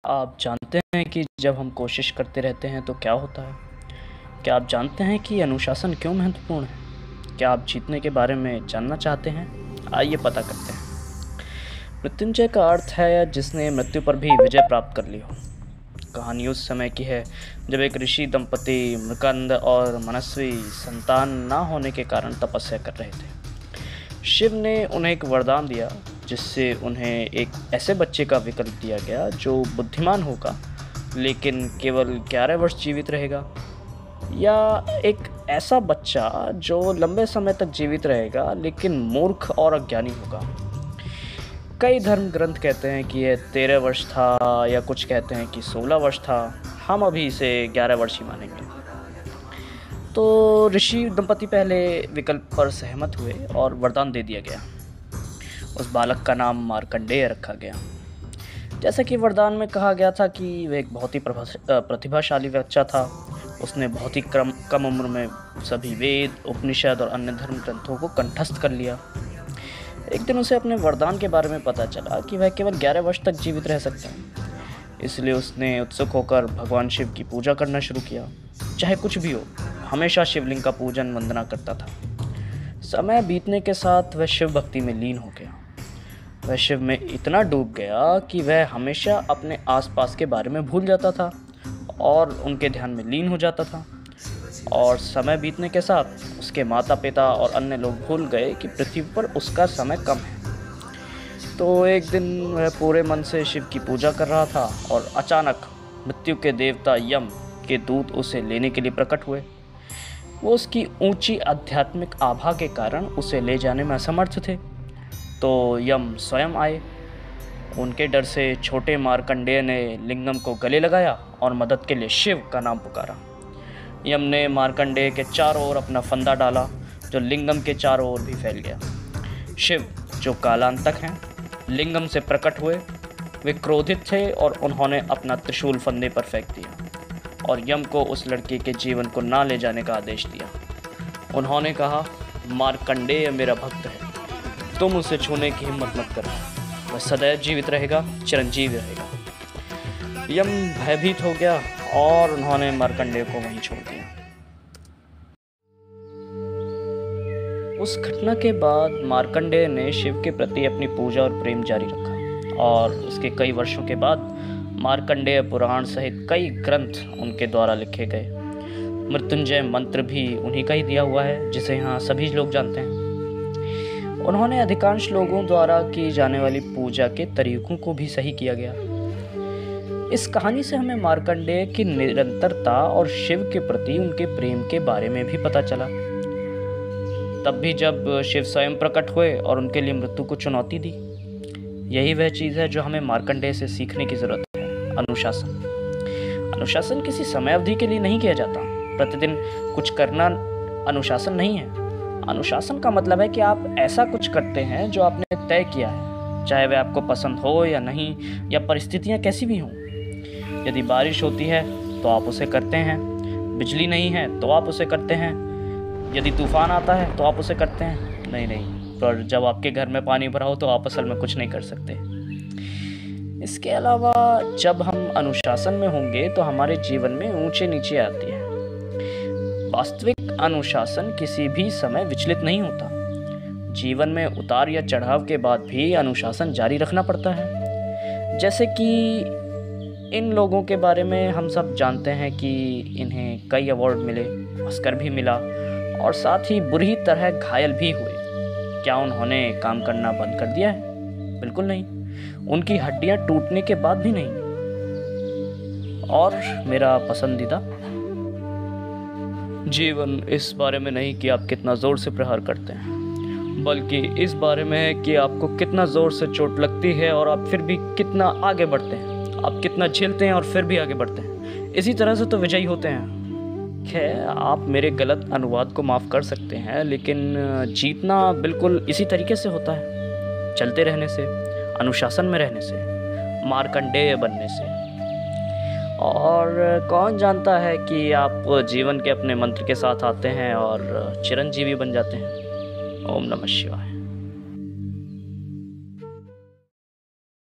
आप जानते हैं कि जब हम कोशिश करते रहते हैं तो क्या होता है? क्या आप जानते हैं कि अनुशासन क्यों महत्वपूर्ण है? क्या आप जीतने के बारे में जानना चाहते हैं? आइए पता करते हैं। मृत्युंजय का अर्थ है जिसने मृत्यु पर भी विजय प्राप्त कर ली हो। कहानी उस समय की है जब एक ऋषि दंपति मृकंद और मनस्वी संतान ना होने के कारण तपस्या कर रहे थे। शिव ने उन्हें एक वरदान दिया जिससे उन्हें एक ऐसे बच्चे का विकल्प दिया गया जो बुद्धिमान होगा लेकिन केवल 11 वर्ष जीवित रहेगा, या एक ऐसा बच्चा जो लंबे समय तक जीवित रहेगा लेकिन मूर्ख और अज्ञानी होगा। कई धर्म ग्रंथ कहते हैं कि यह 13 वर्ष था, या कुछ कहते हैं कि 16 वर्ष था। हम अभी इसे 11 वर्ष ही मानेंगे। तो ऋषि दंपति पहले विकल्प पर सहमत हुए और वरदान दे दिया गया। उस बालक का नाम मार्कंडेय रखा गया। जैसा कि वरदान में कहा गया था कि वह एक बहुत ही प्रतिभाशाली बच्चा था। उसने बहुत ही कम उम्र में सभी वेद, उपनिषद और अन्य धर्म ग्रंथों को कंठस्थ कर लिया। एक दिन उसे अपने वरदान के बारे में पता चला कि वह केवल 11 वर्ष तक जीवित रह सकता है। इसलिए उसने उत्सुक होकर भगवान शिव की पूजा करना शुरू किया। चाहे कुछ भी हो, हमेशा शिवलिंग का पूजन वंदना करता था। समय बीतने के साथ वह शिव भक्ति में लीन हो गया। वह शिव में इतना डूब गया कि वह हमेशा अपने आसपास के बारे में भूल जाता था और उनके ध्यान में लीन हो जाता था। और समय बीतने के साथ उसके माता पिता और अन्य लोग भूल गए कि पृथ्वी पर उसका समय कम है। तो एक दिन वह पूरे मन से शिव की पूजा कर रहा था और अचानक मृत्यु के देवता यम के दूत उसे लेने के लिए प्रकट हुए। वो उसकी ऊंची आध्यात्मिक आभा के कारण उसे ले जाने में असमर्थ थे। तो यम स्वयं आए। उनके डर से छोटे मार्कंडेय ने लिंगम को गले लगाया और मदद के लिए शिव का नाम पुकारा। यम ने मार्कंडेय के चारों ओर अपना फंदा डाला जो लिंगम के चारों ओर भी फैल गया। शिव, जो कालांतक हैं, लिंगम से प्रकट हुए। वे क्रोधित थे और उन्होंने अपना त्रिशूल फंदे पर फेंक दिया और यम को उस लड़के के जीवन को ना ले जाने का आदेश दिया। उन्होंने कहा, मार्कंडेय मेरा भक्त है, तुम उसे छूने की हिम्मत मत करो। वह सदैव जीवित रहेगा, चिरंजीवी रहेगा। यम भयभीत हो गया और उन्होंने मार्कंडेय को वहीं छोड़ दिया। उस घटना के बाद मार्कंडेय ने शिव के प्रति अपनी पूजा और प्रेम जारी रखा और उसके कई वर्षों के बाद मार्कंडेय पुराण सहित कई ग्रंथ उनके द्वारा लिखे गए। मृत्युंजय मंत्र भी उन्हीं का ही दिया हुआ है जिसे यहाँ सभी लोग जानते हैं। उन्होंने अधिकांश लोगों द्वारा की जाने वाली पूजा के तरीकों को भी सही किया गया। इस कहानी से हमें मार्कंडेय की निरंतरता और शिव के प्रति उनके प्रेम के बारे में भी पता चला। तब भी जब शिव स्वयं प्रकट हुए और उनके लिए मृत्यु को चुनौती दी। यही वह चीज़ है जो हमें मार्कंडेय से सीखने की ज़रूरत है, अनुशासन। अनुशासन किसी समय अवधि के लिए नहीं किया जाता। प्रतिदिन कुछ करना अनुशासन नहीं है। अनुशासन का मतलब है कि आप ऐसा कुछ करते हैं जो आपने तय किया है, चाहे वह आपको पसंद हो या नहीं, या परिस्थितियाँ कैसी भी हों। यदि बारिश होती है तो आप उसे करते हैं, बिजली नहीं है तो आप उसे करते हैं, यदि तूफान आता है तो आप उसे करते हैं। नहीं, पर जब आपके घर में पानी भरा हो तो आप असल में कुछ नहीं कर सकते। इसके अलावा जब हम अनुशासन में होंगे तो हमारे जीवन में ऊंचे नीचे आती है। वास्तविक अनुशासन किसी भी समय विचलित नहीं होता। जीवन में उतार या चढ़ाव के बाद भी अनुशासन जारी रखना पड़ता है। जैसे कि इन लोगों के बारे में हम सब जानते हैं कि इन्हें कई अवार्ड मिले, ऑस्कर भी मिला और साथ ही बुरी तरह घायल भी हुए। क्या उन्होंने काम करना बंद कर दिया है? बिल्कुल नहीं। उनकी हड्डियां टूटने के बाद भी नहीं। और मेरा पसंदीदा जीवन इस बारे में नहीं कि आप कितना ज़ोर से प्रहार करते हैं, बल्कि इस बारे में है कि आपको कितना ज़ोर से चोट लगती है और आप फिर भी कितना आगे बढ़ते हैं। आप कितना झेलते हैं और फिर भी आगे बढ़ते हैं। इसी तरह से तो विजयी होते हैं। खैर, आप मेरे गलत अनुवाद को माफ़ कर सकते हैं, लेकिन जीतना बिल्कुल इसी तरीके से होता है, चलते रहने से, अनुशासन में रहने से, मार्कंडेय बनने से। और कौन जानता है कि आप जीवन के अपने मंत्र के साथ आते हैं और चिरंजीवी बन जाते हैं। ओम नमः शिवाय।